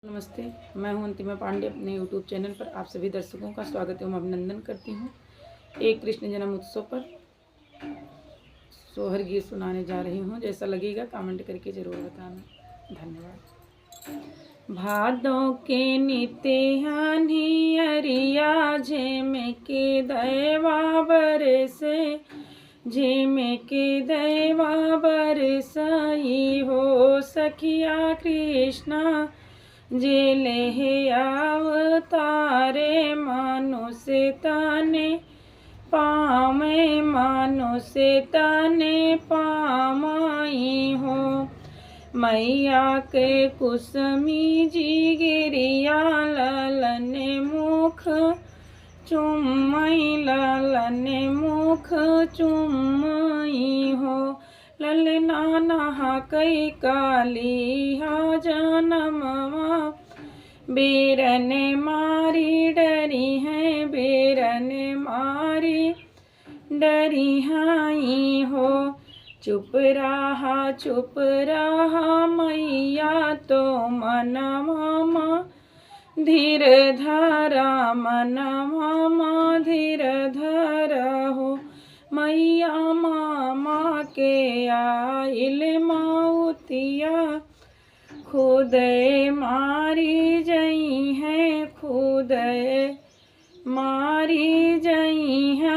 नमस्ते, मैं हूं अंतिमा पांडे। अपने YouTube चैनल पर आप सभी दर्शकों का स्वागत एवं अभिनंदन करती हूं। एक कृष्ण जन्म उत्सव पर सोहर गीत सुनाने जा रही हूं। जैसा लगेगा कमेंट करके ज़रूर बताना। धन्यवाद। भादों के नित्यानी अरिया झेम के दैवा बरसे, झेम के दैवा बरसाई हो सखिया कृष्णा जेले हे अवतारे मानुषे तने पामे, मानुषे तने पामाई हो। मैया के कुसमी जी गिरिया ललन मुख चुम्मई, ललन मुख चुम्मई हो। ललना नहा कई काली हा जनमवा, बेरन मारी डरी है, बेरन मारी डरी हाई हो। चुप रहा मैया तो मनवा धीर धरा, मनवा धीर धरा हो। मैया मामा के आइल माउतिया, खुद मारी जई है, खुद मारी जई है।